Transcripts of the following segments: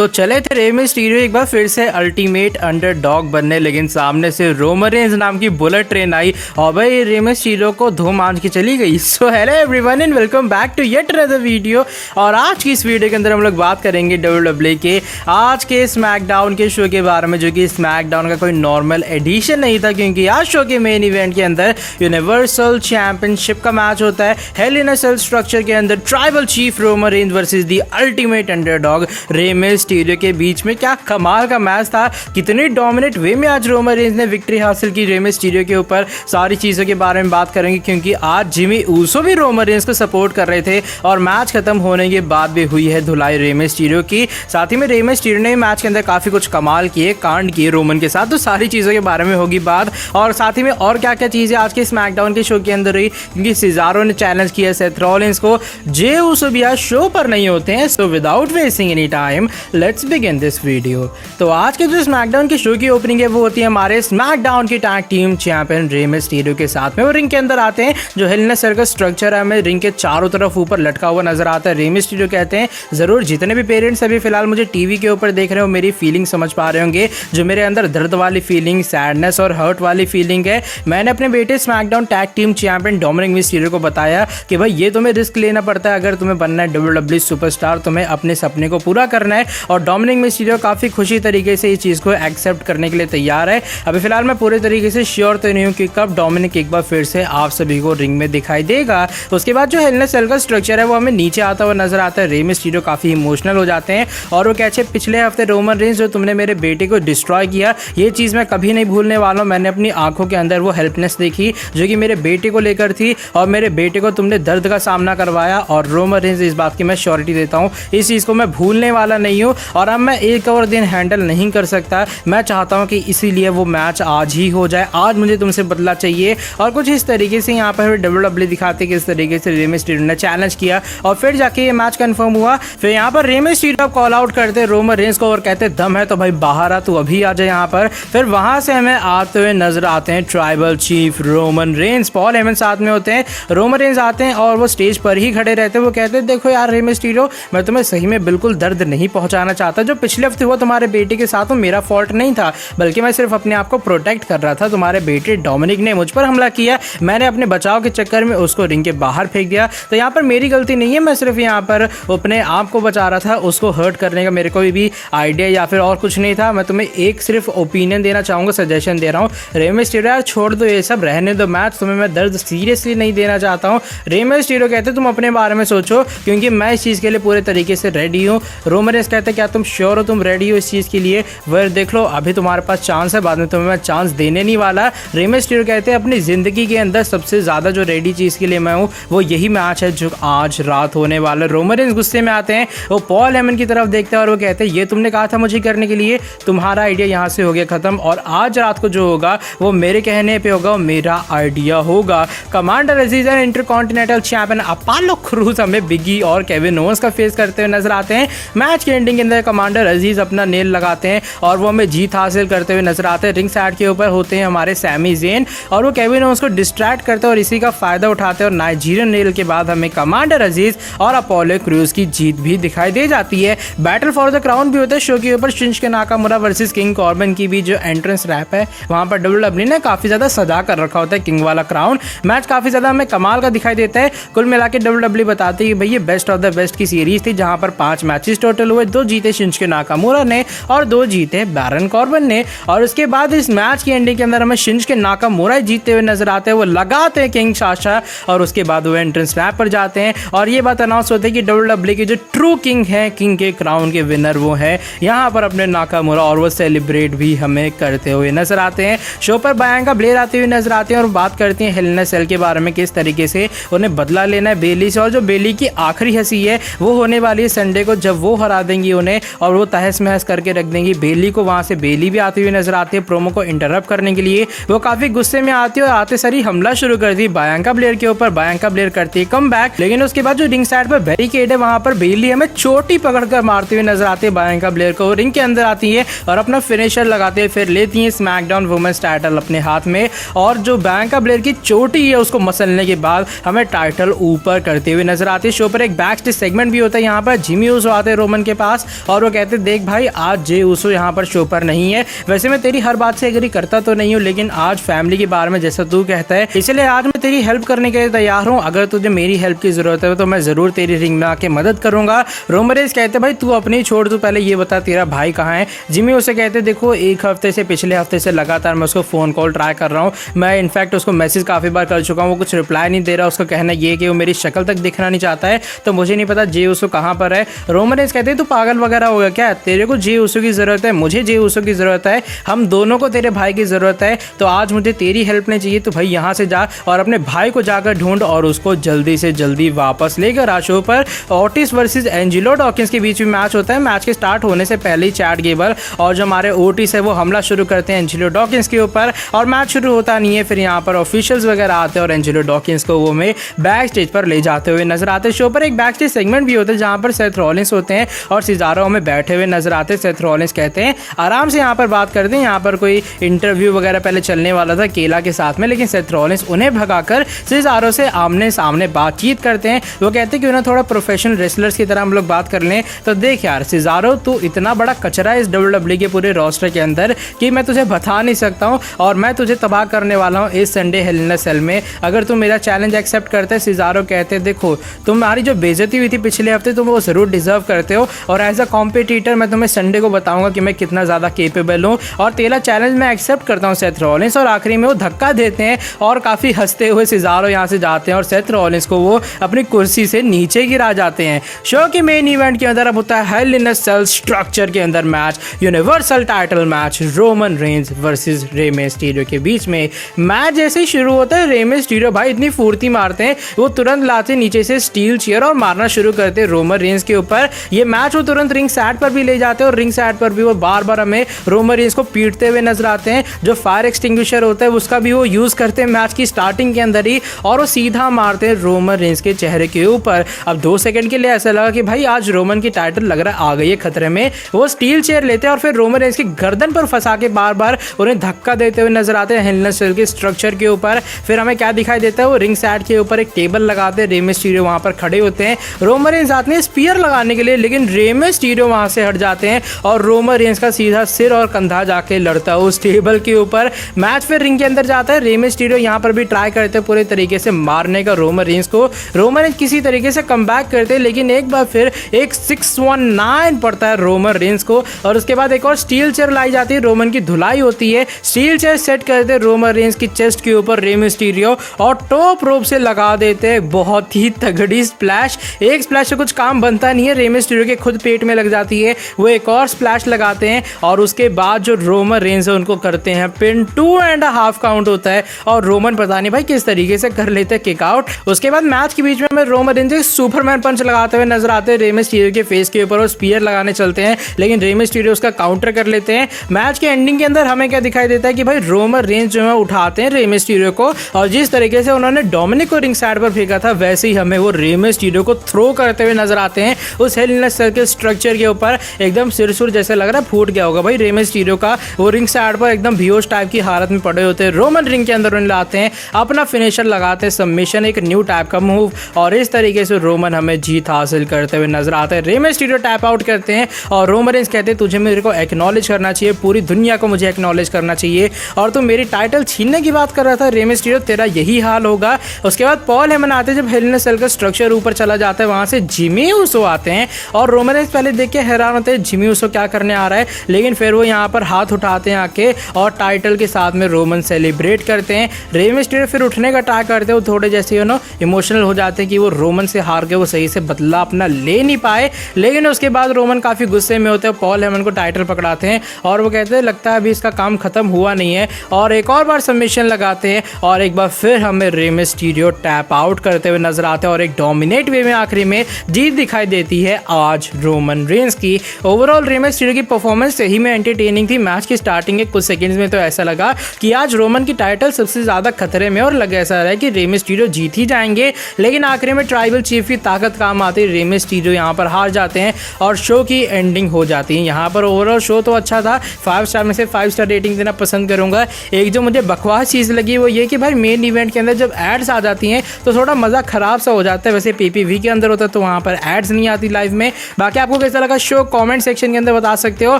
तो चले थे रे मिस्टीरियो एक बार फिर से अल्टीमेट अंडरडॉग बनने, लेकिन सामने से रोमन रेंज नाम की बुलेट ट्रेन आई और भाई रे मिस्टीरियो को धूम आंच के चली गई। So hello everyone and welcome back to yet another video. और आज की इस वीडियो के अंदर हम लोग बात करेंगे WWE के आज के स्मैकडाउन के शो के बारे में, जो कि स्मैकडाउन का कोई नॉर्मल एडिशन नहीं था, क्योंकि आज शो के मेन इवेंट के अंदर यूनिवर्सल चैंपियनशिप का मैच होता है। हेल इन अ सेल स्ट्रक्चर के अंदर tribal chief Roman Reigns versus the ultimate underdog Rey Mysterio के बीच में। क्या कमाल का मैच था, कितनी डोमिनेट वे में आज रोमन रेंज ने विक्ट्री हासिल की रे मिस्टीरियो के ऊपर। सारी चीज़ों के बारे में बात करेंगे, क्योंकि आज जिमी ऊसो भी रोमन रेंज को सपोर्ट कर रहे थे और मैच खत्म होने के बाद भी हुई है धुलाई रे मिस्टीरियो की। साथ ही में रे मिस्टीरियो ने मैच के अंदर काफ़ी कुछ कमाल किए, कांड किए रोमन के साथ। तो सारी चीज़ों के बारे में होगी बात, और साथ ही में और क्या क्या चीज़ें आज के स्मैकडाउन के शो के अंदर रही, क्योंकि सिजारो ने चैलेंज किया सेथ रॉलिंस को। जे ऊसो भी आज शो पर नहीं होते हैं। So without wasting any time let's begin this video. तो आज के जो स्मैकडाउन के शो की ओपनिंग है वो होती है हमारे स्मैकडाउन की tag team champion Rey Mysterio के साथ में। वो रिंग के अंदर आते हैं, जो हेल इन अ सेल का स्ट्रक्चर है हमें रिंग के चारों तरफ ऊपर लटका हुआ नजर आता है। रे मिस्टीरियो कहते हैं जरूर जितने भी पेरेंट्स अभी फिलहाल मुझे टीवी के ऊपर देख रहे हो, मेरी फीलिंग समझ पा रहे होंगे, जो मेरे अंदर दर्द वाली फीलिंग, सैडनेस और हर्ट वाली फीलिंग है। मैंने अपने बेटे SmackDown tag team champion Dominik Mysterio को बताया कि भाई ये तुम्हें रिस्क लेना पड़ता है, अगर तुम्हें बनना है WWE सुपरस्टार, तुम्हें अपने सपने को पूरा करना है। और डोमिनिक मिस्टीरियो काफ़ी खुशी तरीके से इस चीज़ को एक्सेप्ट करने के लिए तैयार है। अभी फिलहाल मैं पूरे तरीके से श्योर तो नहीं हूँ कि कब डोमिनिक एक बार फिर से आप सभी को रिंग में दिखाई देगा। उसके बाद जो हेल इन अ सेल का स्ट्रक्चर है वो हमें नीचे आता हुआ नजर आता है। रे मिस्टीरियो काफ़ी इमोशनल हो जाते हैं और वो कहते हैं पिछले हफ्ते रोमन रेंज जो तुमने मेरे बेटे को डिस्ट्रॉय किया, ये चीज़ मैं कभी नहीं भूलने वाला हूँ। मैंने अपनी आंखों के अंदर वो हेल्पनेस देखी जो कि मेरे बेटे को लेकर थी, और मेरे बेटे को तुमने दर्द का सामना करवाया। और रोमन रेंज इस बात की मैं श्योरिटी देता हूँ, इस चीज़ को मैं भूलने वाला नहीं हूँ, और अब मैं एक और दिन हैंडल नहीं कर सकता। मैं चाहता हूँ कि इसीलिए वो मैच आज ही हो जाए, आज मुझे तुमसे बदला चाहिए। और कुछ इस तरीके से यहाँ पर WWE दिखाते कि इस तरीके से रे मिस्टीरियो ने चैलेंज किया और फिर जाके ये मैच कंफर्म हुआ। फिर यहाँ पर रे मिस्टीरियो कॉल आउट करते रोमन रेंज को और कहते दम है तो भाई बाहर आ, तू अभी आ जाए यहाँ पर। फिर वहाँ से हमें आते हुए नजर आते हैं tribal chief Roman Reigns, Paul Heyman साथ में होते हैं। रोमन रेंज आते हैं और वो स्टेज पर ही खड़े रहते हैं। वो कहते हैं देखो यार रे मिस्टीरियो, मैं तुम्हें सही में बिल्कुल दर्द नहीं पहुंचाना चाहता। जो पिछले हफ्ते हुआ तुम्हारे बेटे के साथ वो मेरा फॉल्ट नहीं था, बल्कि मैं सिर्फ अपने आप को प्रोटेक्ट कर रहा था। तुम्हारे बेटे डोमिनिक ने मुझ पर हमला किया, मैंने अपने बचाव के चक्कर में उसको रिंग के बाहर फेंक दिया। तो यहाँ पर मेरी गलती नहीं है, मैं सिर्फ यहाँ पर अपने आप को बचा रहा था, उसको हर्ट करने का मेरे कोई भी आइडिया या फिर और कुछ नहीं था। मैं तुम्हें एक सिर्फ ओपिनियन देना चाहूँगा, सजेशन दे रहा हूँ। रे मिस्टीरियो यार छोड़ दो ये सब, रहने दो मैच, तुम्हें मैं दर्द सीरियसली नहीं देना चाहता हूँ। रे मिस्टीरियो कहते तुम अपने बारे में सोचो, क्योंकि मैं इस चीज़ के लिए पूरे तरीके से रेडी हूँ। रोमन रेंज कहते क्या तुम श्योर हो, तुम रेडी हो इस चीज़ के लिए? वह देख लो अभी तुम्हारे पास चांस है, बाद में तुम्हें मैं चांस देने नहीं वाला। रे मिस्टीरियो कहते हैं अपनी ज़िंदगी के अंदर सबसे ज़्यादा जो रेडी चीज़ के लिए मैं हूँ वो यही मैच है जो आज रात होने वाला। रोमन रेंज गुस्से में आते हैं, वो पॉल हेमन की तरफ देखते हैं और वो कहते हैं ये तुमने कहा था मुझे करने के लिए, तुम्हारा आइडिया यहाँ से हो गया ख़त्म, और आज रात को जो होगा वो मेरे कहने पे होगा, मेरा आइडिया होगा। Commander Aziz and intercontinental champion Apollo Crews हमें बिगी और केविन ओवेंस का फेस करते हुए नजर आते हैं। मैच के एंडिंग के अंदर कमांडर अजीज अपना नेल लगाते हैं और वो हमें जीत हासिल करते हुए नजर आते हैं। रिंग साइड के ऊपर होते हैं हमारे सैमी ज़ेन और वो केविन ओवेंस को डिस्ट्रैक्ट करते हैं और इसी का फायदा उठाते हैं, और नाइजीरियन नेल के बाद हमें कमांडर अजीज और अपोलो क्रूज की जीत भी दिखाई दे जाती है। बैटल फॉर द क्राउन भी होता है शो के ऊपर, शिंजुके नाकामुरा वर्सेस किंग कॉर्बिन की भी जो एंट्रेंस रैप है वहां पर WWE ने काफी ज्यादा सजा कर रखा होता है किंग वाला क्राउन। मैच काफी ज्यादा हमें कमाल का दिखाई देता है। कुल मिला के WWE बताते हैं कि भाई ये बेस्ट ऑफ द बेस्ट की सीरीज थी, जहां पर 5 मैचेस टोटल हुए, 2 जीते शिंजुके नाकामुरा ने और 2 जीते बैरन कॉर्बिन ने। और उसके बाद इस मैच की एंडिंग के अंदर हमें शिंजुके नाकामुरा जीतते हुए नजर आते हैं। वो लगाते हैं किंग साशा और उसके बाद वो एंट्रेंस रैप पर जाते हैं और ये बात अनाउंस होती है कि WWE के जो ट्रू किंग है, किंग के क्राउन के विनर वो है यहाँ पर अपने नाकामुरा, और वो सेलिब्रेट भी हमें करते हुए नजर आते हैं। शो पर बियांका ब्लेयर आते हुए नजर आते हैं और बात करते हैं हेल इन अ सेल के बारे में, किस तरीके से उन्हें बदला लेना है बेली से। और जो बेली की आखिरी हंसी है वो होने वाली है संडे को, जब वो हरा देंगी उन्हें और वो तहस महस करके रख देंगी बेली को। वहां से बेली भी आती हुई नजर आती है प्रोमो को इंटरप्ट करने के लिए। वो काफी गुस्से में आती है और आते सरी हमला शुरू कर दी बियांका ब्लेयर के ऊपर। बियांका ब्लेयर करती है कम बैक, लेकिन उसके बाद जो रिंग साइड पर बैरिकेड है वहां पर बेली हमें चोटी पकड़कर मारते हुए नजर आती है बियांका ब्लेयर को। रिंग के अंदर आती है और अपना फिनिशर लगाते हैं, फिर लेती है स्मैकडाउन वुमेन्स टाइटल अपने हाथ में, और जो बियांका ब्लेयर की चोटी है उसको मसलने के बाद हमें टाइटल ऊपर करते हुए नजर आती है। शो पर एक बैक स्टेज सेगमेंट भी होता है, यहाँ पर जिमी ऊसो आते हैं रोमन के पास और वो कहते देख भाई आज जे उसो यहाँ पर शो पर नहीं है, वैसे मैं तेरी हर बात से एग्री करता तो नहीं हूँ, लेकिन आज फैमिली के बारे में जैसा तू कहता है इसलिए आज मैं तेरी हेल्प करने के लिए तैयार हूँ। अगर तुझे मेरी हेल्प की जरूरत है तो मैं जरूर तेरी रिंग में आके मदद करूंगा। रोमन रेंज कहते भाई तू अपनी छोड़, तू पहले ये बता तेरा भाई कहाँ है। जिमी उसे कहते देखो एक हफ्ते से पिछले हफ्ते से लगातार मैं उसको फोन कॉल ट्राई कर रहा हूँ, मैं इनफैक्ट उसको मैसेज काफी बार कर चुका हूँ, वो कुछ रिप्लाई नहीं दे रहा। उसका कहना ये कि वो मेरी शक्ल तक दिखना नहीं चाहता है, तो मुझे नहीं पता जे उसको कहाँ पर है। रोमन रेंज कहते तू पागल वगैरह हो गया क्या, तेरे को जे उसो की जरूरत है, मुझे जे उसो की जरूरत है, हम दोनों को तेरे भाई की जरूरत है, तो आज मुझे तेरी हेल्प नहीं चाहिए। तो भाई यहाँ से जा और अपने भाई को जाकर ढूंढ और उसको जल्दी से जल्दी वापस लेकर आ। शो पर ओटिस वर्सेस एंजेलो डॉकिंस के बीच में मैच होता है। मैच के स्टार्ट होने से पहले ही चैट गेबल और जो हमारे ओटिस है वो हमला शुरू करते हैं एंजेलो डॉकिंस के ऊपर और मैच शुरू होता नहीं है। फिर यहाँ पर ऑफिशियल्स वगैरह आते हैं और एंजेलो डॉकिंस को वो में बैक स्टेज पर ले जाते हुए नजर आते हैं। शो पर एक बैक स्टेज सेगमेंट भी होता है जहाँ पर सेथ रॉलिंस होते हैं और सिजारो में बैठे हुए नजर आते हैं। सेथ रॉलिंस कहते हैं आराम से यहाँ पर बात करते हैं, यहाँ पर कोई इंटरव्यू वगैरह पहले चलने वाला था केला के साथ में, लेकिन सेथ रॉलिंस उन्हें भगाकर सिजारो से आमने सामने बातचीत करते हैं। वो कहते हैं कि उन्हें थोड़ा प्रोफेशनल रेसलर्स की तरह हम लोग बात कर लें। तो देख यार सिजारो तू इतना बड़ा कचरा है इस WWE के पूरे रोस्टर के अंदर कि मैं तुझे बता नहीं सकता हूँ और मैं तुझे तबाह करने वाला हूँ इस संडे हेल इन अ सेल में, अगर तू मेरा चैलेंज एक्सेप्ट करते हैं। सिजारो कहते हैं देखो तुम्हारी जो बेइज्जती हुई थी पिछले हफ्ते तुम वो जरूर डिजर्व करते हो और एज अ कॉम्पिटिटर मैं तुम्हें संडे को बताऊंगा कि मैं कितना ज़्यादा केपेबल हूँ और तेरा चैलेंज मैं एक्सेप्ट करता हूँ सेथ रॉलिंस। और आखिरी में वो धक्का देते हैं और काफ़ी हंसते हुए सिजारो यहाँ से जाते हैं और सेथ रॉलिंस को वो अपनी कुर्सी से नीचे गिरा जाते हैं। शो के मेन इवेंट के अंदर अब होता है हेल इन अ सेल स्ट्रक्चर के अंदर match, universal title match Roman Reigns versus Rey Mysterio के बीच में। मैच जैसे ही शुरू होता है रे मिस्टीरियो भाई इतनी फुर्ती मारते हैं वो तुरंत लाते नीचे से स्टील चेयर और मारना शुरू करते हैं रोमन रेंज के ऊपर। ये मैच वो तुरंत रिंग साइड पर भी ले जाते हैं और रिंग साइड पर भी वो बार बार हमें रोमन रेंज को पीटते हुए नजर आते हैं। जो फायर एक्सटिंग्विशर होता है उसका भी वो यूज करते हैं मैच की स्टार्टिंग के अंदर ही और वो सीधा मारते हैं रोमन रेंज के चेहरे के ऊपर। अब 2 सेकंड के लिए ऐसा लगा कि भाई आज रोमन की टाइटल लग रहा है आ गई है खतरे में। वो स्टील चेयर लेते हैं और फिर रोमन रेंज की गर्दन पर फंसा के बार बार उन्हें धक्का देते हुए नजर आते हैं हेल इन अ सेल के स्ट्रक्चर के ऊपर। फिर हमें क्या दिखाई देता है वो रिंग साइड के ऊपर एक टेबल लगाते हैं, रे मिस्टीरियो वहां पर खड़े होते हैं। रोमन रेंज आते हैं स्पीयर लगाने के लिए लेकिन रे मिस्टीरियो वहां से हट जाते हैं और रोमन रेंज का सीधा सिर और कंधा जाके लड़ता है उस टेबल के ऊपर। मैच फिर रिंग के अंदर जाता है, रे मिस्टीरियो यहाँ पर भी ट्राई करते हैं पूरे तरीके से मारने का रोमन रेंज को। रोमन रेंज किसी तरीके से कम बैक करते हैं लेकिन एक बार फिर एक 619 पड़ता है रोमन रेंज को और उसके बाद एक और स्टील चेयर लाई जाती है, रोमन की धुलाई होती है। स्टील चेयर सेट करते हैं रोमन रेंज की चेस्ट के ऊपर रे मिस्टीरियो और टॉप रोप से लगा देते हैं बहुत ही तगड़ी स्प्लैश। एक स्प्लैश से कुछ काम बनता नहीं है, रे मिस्टीरियो के खुद पेट में लग जाती है। वो एक और स्प्लैश लगाते हैं और उसके बाद जो रोमन रेंज है उनको करते हैं पिन। 2.5 काउंट होता है और रोमन पता नहीं भाई किस तरीके से कर लेते हैं किक आउट। उसके बाद मैच के बीच में हमें रोमन रेंज सुपरमैन पंच लगाते हुए नजर आते हैं रे मिस्टीरियो के फेस के ऊपर और स्पीयर लगाने चलते हैं लेकिन रे मिस्टीरियो उसका काउंटर कर लेते हैं। मैच के एंडिंग के अंदर हमें क्या दिखाई देता है कि भाई रोमन रेंज जो है उठाते हैं रे मिस्टीरियो को और जिस तरीके से उन्होंने डोमिनिक को रिंग साइड पर फेंका था वैसे ही हमें वो रे मिस्टीरियो को थ्रो करते हुए नजर आते हैं उस हेल इन अ सेल के स्ट्रक्चर के ऊपर। एकदम सिरसुर जैसे लग रहा है फूट गया होगा भाई रे मिस्टीरियो का। वो रिंग साइड पर एकदम बेहोश टाइप की हालत में पड़े होते हैं। रोमन रिंग के अंदर उन्हें लाते हैं, अपना फिनिशर लगाते हैं सबमिशन, एक न्यू टाइप का मूव और इस तरीके से रोमन हमें जीत हासिल करते हुए नजर आते हैं। रे मिस्टीरियो टैप आउट करते हैं और रोमन रेंज कहते हैं तुझे मेरे को एक्नॉलेज करना चाहिए, पूरी दुनिया को मुझे एक्नॉलेज करना चाहिए और तुम मेरी टाइटल छीनने की बात कर रहा था रे मिस्टीरियो, तेरा यही हाल होगा। उसके बाद पॉल हेमन आते हैं जब हेल इन अ सेल का स्ट्रक्चर ऊपर चला जाता है, वहां से जिमी ऊसो आते हैं और रोमन रेंज पहले देख के हैरान होते हैं जिमी ऊसो क्या करने आ रहा है, लेकिन फिर वो यहाँ पर हाथ उठाते हैं आके और टाइटल के साथ में रोमन सेलिब्रेट करते हैं। रे मिस्टीरियो फिर उठने का ट्राई करते हैं, वो थोड़े जैसे यू नो इमोशनल हो जाते हैं कि वो रोमन से हार के वो सही से बदला अपना ले नहीं पाए, लेकिन उसके बाद रोमन काफी गुस्से में होते हैं, पॉल हेमन को टाइटल पकड़ाते हैं और वो कहते हैं लगता है अभी इसका काम खत्म हुआ नहीं है और एक और बार सबमिशन लगाते हैं और एक बार फिर हमें रे मिस्टीरियो टैप आउट करते हुए नजर आते हैं और एक डोमिनेट वे में आखिरी में जीत दिखाई देती है आज रोमन रेंज की। ओवरऑल रे मिस्टीरियो की परफॉर्मेंस सही में एंटरटेनिंग थी। मैच की स्टार्टिंग के कुछ सेकंड्स में तो ऐसा लगा कि आज रोमन की टाइटल सबसे ज्यादा खतरे में और लग ऐसा रहा है कि रे मिस्टीरियो जीत ही जाएंगे, लेकिन आखिर में ट्राइबल चीफ की ताकत काम आती है, रे मिस्टीरियो यहाँ पर हार जाते हैं और शो की एंडिंग हो जाती है। यहाँ पर ओवरऑल शो तो अच्छा था, 5 स्टार में से 5 स्टार रेटिंग देना पसंद करूंगा। एक जो मुझे बकवास चीज़ लगी वो ये कि भाई मेन इवेंट के अंदर जब एड्स आ जाती हैं तो थोड़ा मज़ा खराब सा हो जाता है। वैसे पीपीवी के अंदर होता है तो वहाँ पर एड्स नहीं आती लाइव में। बाकी आपको कैसा लगा शो कमेंट सेक्शन के अंदर बता सकते हो।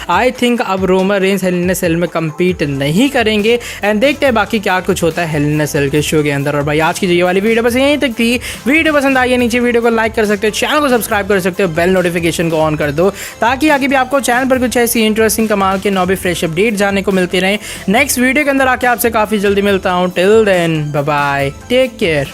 आई थिंक अब रोमन रेंस हेल इन अ सेल में कम्पीट नहीं करेंगे एंड देखते हैं बाकी क्या कुछ होता है हेल इन अ सेल के शो के अंदर। और भाई आज की जो ये वाली वीडियो बस यहीं तक थी। वीडियो पसंद आई है नीचे वीडियो को लाइक कर सकते हो, चैनल को सब्सक्राइब कर सकते हो, बेल नोटिफिकेशन को ऑन कर दो ताकि आगे भी आपको चैनल पर कुछ ऐसी इंटरेस्टिंग कमाल के नॉबी फ्रेश अपडेट जानने को मिलती रहे। नेक्स्ट वीडियो के अंदर आके आपसे काफी जल्दी मिलता हूँ। Till then bye bye, take care.